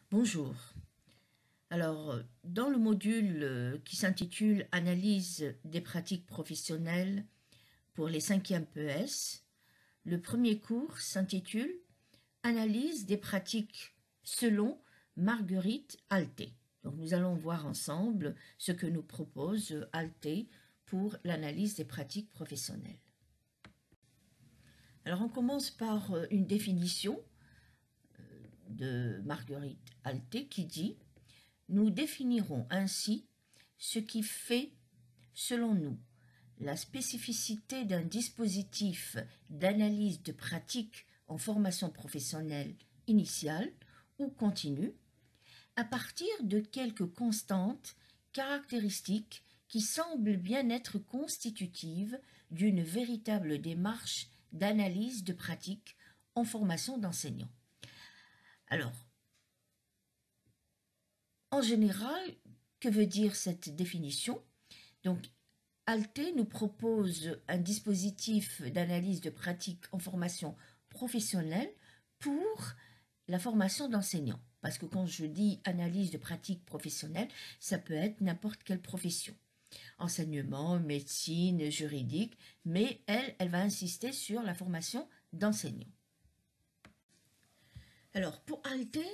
Bonjour. Alors, dans le module qui s'intitule Analyse des pratiques professionnelles pour les 5e PES, le premier cours s'intitule Analyse des pratiques selon Marguerite Alté. Donc, nous allons voir ensemble ce que nous propose Alté pour l'analyse des pratiques professionnelles. Alors, on commence par une définition de Marguerite Alté qui dit « Nous définirons ainsi ce qui fait, selon nous, la spécificité d'un dispositif d'analyse de pratique en formation professionnelle initiale ou continue à partir de quelques constantes caractéristiques qui semblent bien être constitutives d'une véritable démarche d'analyse de pratique en formation d'enseignants. » Alors, en général, que veut dire cette définition? Donc, Alté nous propose un dispositif d'analyse de pratique en formation professionnelle pour la formation d'enseignants. Parce que quand je dis analyse de pratique professionnelle, ça peut être n'importe quelle profession. Enseignement, médecine, juridique, mais elle va insister sur la formation d'enseignants. Alors, pour Alté,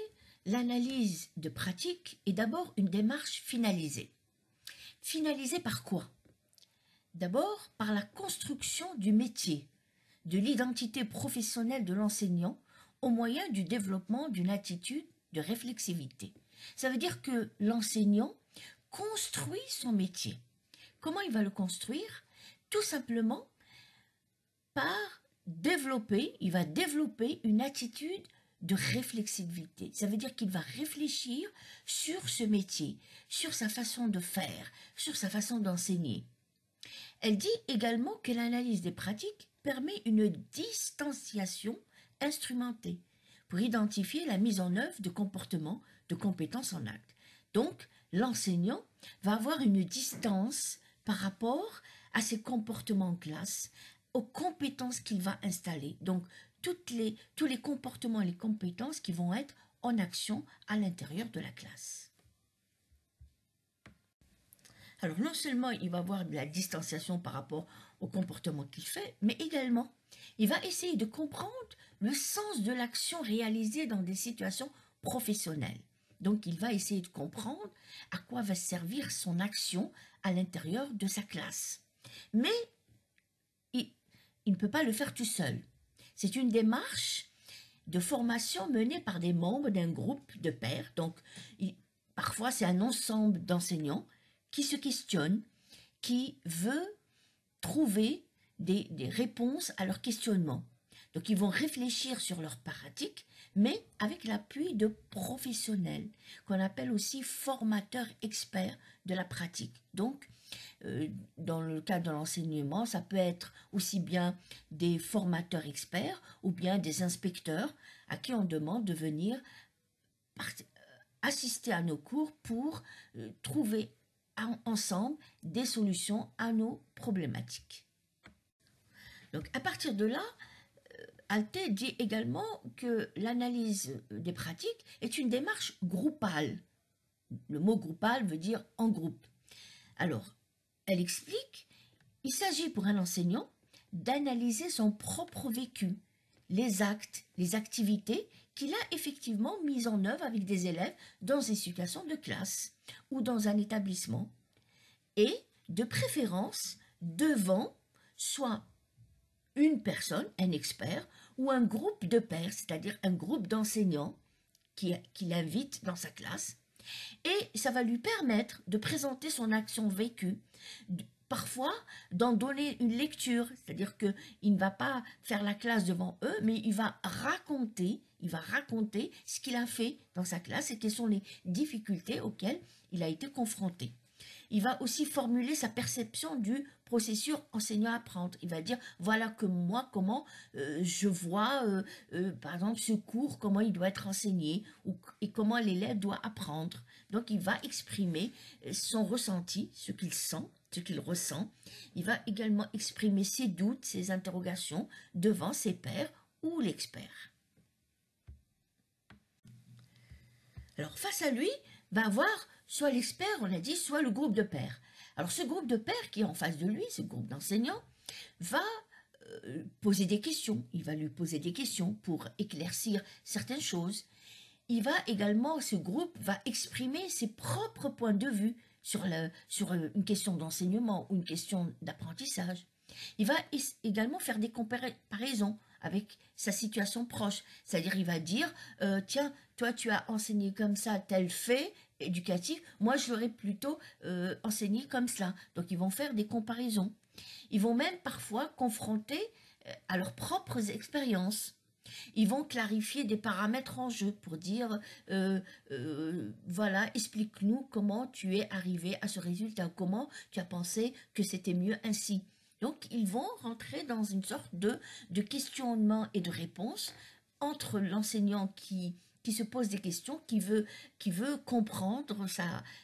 l'analyse de pratique est d'abord une démarche finalisée. Finalisée par quoi? D'abord, par la construction du métier, de l'identité professionnelle de l'enseignant au moyen du développement d'une attitude de réflexivité. Ça veut dire que l'enseignant construit son métier. Comment il va le construire? Tout simplement par il va développer une attitude de réflexivité. Ça veut dire qu'il va réfléchir sur ce métier, sur sa façon de faire, sur sa façon d'enseigner. Elle dit également que l'analyse des pratiques permet une distanciation instrumentée pour identifier la mise en œuvre de comportements, de compétences en acte. Donc, l'enseignant va avoir une distance par rapport à ses comportements en classe, aux compétences qu'il va installer. Donc, tous les comportements et les compétences qui vont être en action à l'intérieur de la classe. Alors, non seulement il va avoir de la distanciation par rapport au comportement qu'il fait, mais également, il va essayer de comprendre le sens de l'action réalisée dans des situations professionnelles. Donc, il va essayer de comprendre à quoi va servir son action à l'intérieur de sa classe. Mais il ne peut pas le faire tout seul. C'est une démarche de formation menée par des membres d'un groupe de pairs. Donc, parfois, c'est un ensemble d'enseignants qui se questionnent, qui veut trouver des réponses à leurs questionnements. Donc, ils vont réfléchir sur leurs pratiques, mais avec l'appui de professionnels, qu'on appelle aussi formateurs experts de la pratique. Donc, dans le cadre de l'enseignement, ça peut être aussi bien des formateurs experts ou bien des inspecteurs à qui on demande de venir assister à nos cours pour trouver ensemble des solutions à nos problématiques. Donc à partir de là, Alté dit également que l'analyse des pratiques est une démarche groupale. Le mot groupal veut dire en groupe. Alors, elle explique, il s'agit pour un enseignant d'analyser son propre vécu, les actes, les activités qu'il a effectivement mises en œuvre avec des élèves dans une situation de classe ou dans un établissement, et de préférence devant soit une personne, un expert, ou un groupe de pairs, c'est-à-dire un groupe d'enseignants qu'il invite dans sa classe, et ça va lui permettre de présenter son action vécue, parfois d'en donner une lecture, c'est-à-dire qu'il ne va pas faire la classe devant eux, mais il va raconter ce qu'il a fait dans sa classe et quelles sont les difficultés auxquelles il a été confronté. Il va aussi formuler sa perception du processus enseignant-apprendre. Il va dire, voilà que moi, comment je vois, par exemple, ce cours, comment il doit être enseigné et comment l'élève doit apprendre. Donc, il va exprimer son ressenti, ce qu'il sent, ce qu'il ressent. Il va également exprimer ses doutes, ses interrogations devant ses pairs ou l'expert. Alors face à lui va avoir soit l'expert, on a dit, soit le groupe de pairs. Alors ce groupe de pairs qui est en face de lui, ce groupe d'enseignants, va poser des questions. Il va lui poser des questions pour éclaircir certaines choses. Il va également, ce groupe va exprimer ses propres points de vue sur une question d'enseignement ou une question d'apprentissage. Il va également faire des comparaisons avec sa situation proche. C'est-à-dire, il va dire, tiens, toi, tu as enseigné comme ça tel fait éducatif, moi, je l'aurais plutôt enseigné comme cela. Donc, ils vont faire des comparaisons. Ils vont même parfois confronter à leurs propres expériences. Ils vont clarifier des paramètres en jeu pour dire, voilà, explique-nous comment tu es arrivé à ce résultat, comment tu as pensé que c'était mieux ainsi. Donc, ils vont rentrer dans une sorte de questionnement et de réponse entre l'enseignant qui se pose des questions, qui veut comprendre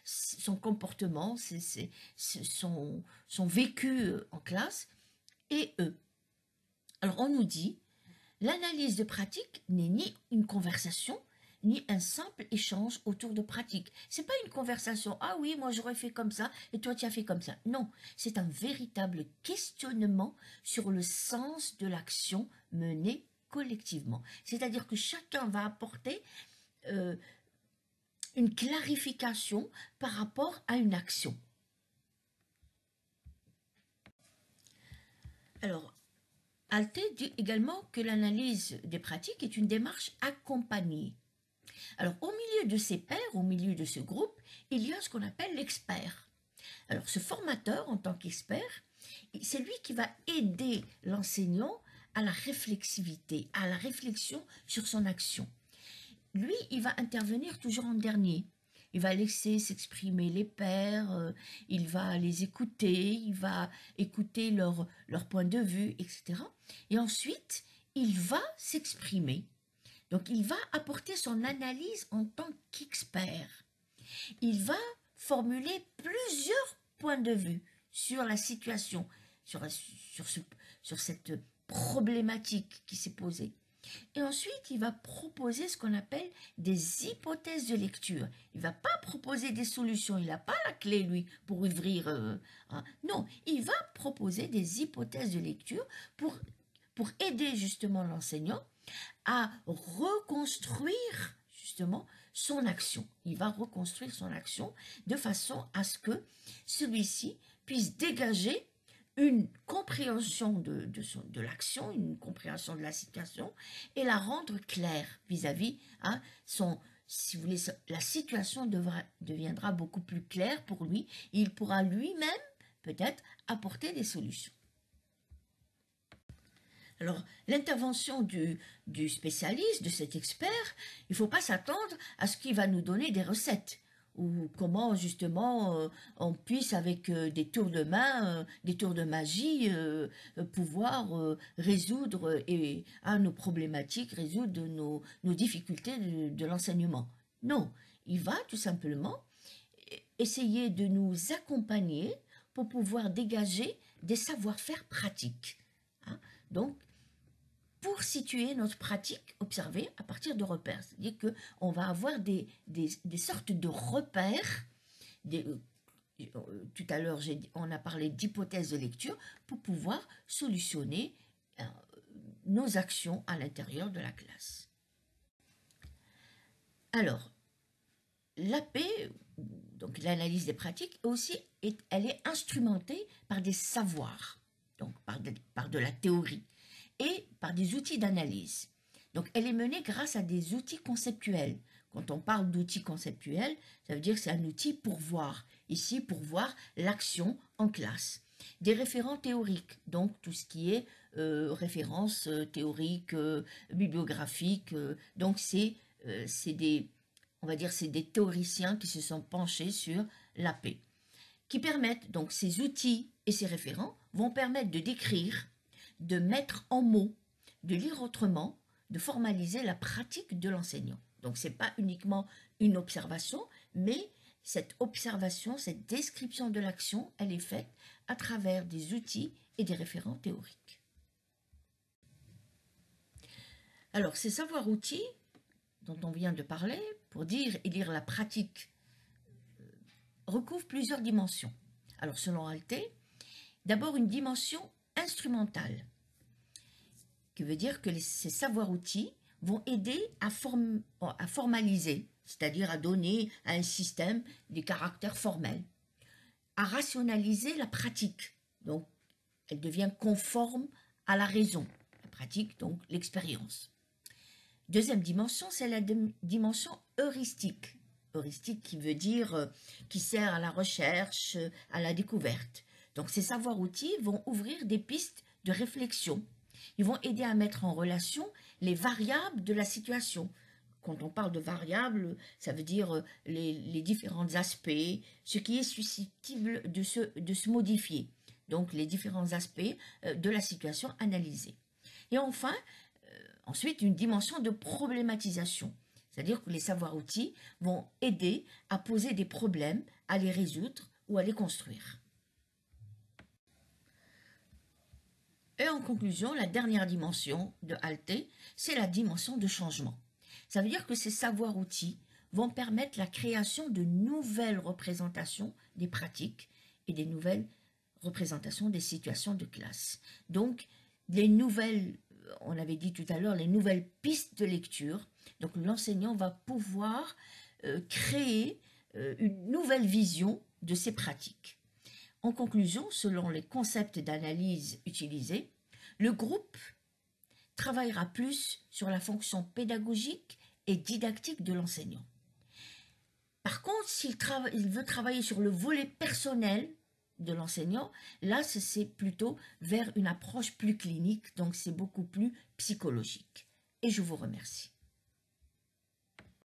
son comportement, son vécu en classe, et eux. Alors, on nous dit, l'analyse de pratique n'est ni une conversation, ni un simple échange autour de pratiques. C'est pas une conversation, ah oui, moi j'aurais fait comme ça, et toi tu as fait comme ça. Non, c'est un véritable questionnement sur le sens de l'action menée collectivement. C'est-à-dire que chacun va apporter une clarification par rapport à une action. Alors, Alte dit également que l'analyse des pratiques est une démarche accompagnée. Alors, au milieu de ces pairs, au milieu de ce groupe, il y a ce qu'on appelle l'expert. Alors, ce formateur, en tant qu'expert, c'est lui qui va aider l'enseignant à la réflexivité, à la réflexion sur son action. Lui, il va intervenir toujours en dernier. Il va laisser s'exprimer les pairs, il va les écouter, il va écouter leur point de vue, etc. Et ensuite, il va s'exprimer. Donc, il va apporter son analyse en tant qu'expert. Il va formuler plusieurs points de vue sur la situation, sur cette problématique qui s'est posée. Et ensuite, il va proposer ce qu'on appelle des hypothèses de lecture. Il ne va pas proposer des solutions, il n'a pas la clé, lui, pour ouvrir. Non, il va proposer des hypothèses de lecture pour aider justement l'enseignant à reconstruire justement son action. Il va reconstruire son action de façon à ce que celui-ci puisse dégager une compréhension de l'action, une compréhension de la situation et la rendre claire vis-à-vis si vous voulez, la situation deviendra beaucoup plus claire pour lui et il pourra lui-même peut-être apporter des solutions. Alors, l'intervention du spécialiste, de cet expert, il ne faut pas s'attendre à ce qu'il va nous donner des recettes ou comment justement on puisse avec des tours de main, des tours de magie, pouvoir résoudre nos problématiques, résoudre nos difficultés de l'enseignement. Non, il va tout simplement essayer de nous accompagner pour pouvoir dégager des savoir-faire pratiques. Hein. Donc, pour situer notre pratique observée à partir de repères. C'est-à-dire qu'on va avoir des sortes de repères. Tout à l'heure, on a parlé d'hypothèses de lecture pour pouvoir solutionner nos actions à l'intérieur de la classe. Alors, l'AP, donc l'analyse des pratiques, aussi, elle est instrumentée par des savoirs, donc par de la théorie et par des outils d'analyse. Donc, elle est menée grâce à des outils conceptuels. Quand on parle d'outils conceptuels, ça veut dire que c'est un outil pour voir. Ici, pour voir l'action en classe. Des référents théoriques, donc tout ce qui est références théoriques, bibliographiques. Donc, c'est des théoriciens qui se sont penchés sur l'AP, qui permettent, donc ces outils et ces référents vont permettre de décrire, de mettre en mots, de lire autrement, de formaliser la pratique de l'enseignant. Donc, ce n'est pas uniquement une observation, mais cette observation, cette description de l'action, elle est faite à travers des outils et des référents théoriques. Alors, ces savoirs-outils, dont on vient de parler, pour dire et lire la pratique, recouvre plusieurs dimensions. Alors selon Alté, d'abord une dimension instrumentale, qui veut dire que ces savoirs-outils vont aider à formaliser, c'est-à-dire à donner à un système des caractères formels, à rationaliser la pratique, donc elle devient conforme à la raison, la pratique, donc l'expérience. Deuxième dimension, c'est la dimension heuristique. Heuristique qui veut dire qui sert à la recherche, à la découverte. Donc ces savoirs-outils vont ouvrir des pistes de réflexion. Ils vont aider à mettre en relation les variables de la situation. Quand on parle de variables, ça veut dire les différents aspects, ce qui est susceptible de se modifier. Donc les différents aspects de la situation analysée. Et enfin, ensuite, une dimension de problématisation. C'est-à-dire que les savoirs-outils vont aider à poser des problèmes, à les résoudre ou à les construire. Et en conclusion, la dernière dimension de Alté, c'est la dimension de changement. Ça veut dire que ces savoirs-outils vont permettre la création de nouvelles représentations des pratiques et des nouvelles représentations des situations de classe. Donc, les nouvelles, on avait dit tout à l'heure, les nouvelles pistes de lecture. Donc, l'enseignant va pouvoir créer une nouvelle vision de ces pratiques. En conclusion, selon les concepts d'analyse utilisés, le groupe travaillera plus sur la fonction pédagogique et didactique de l'enseignant. Par contre, s'il veut travailler sur le volet personnel de l'enseignant, là, c'est plutôt vers une approche plus clinique, donc c'est beaucoup plus psychologique. Et je vous remercie.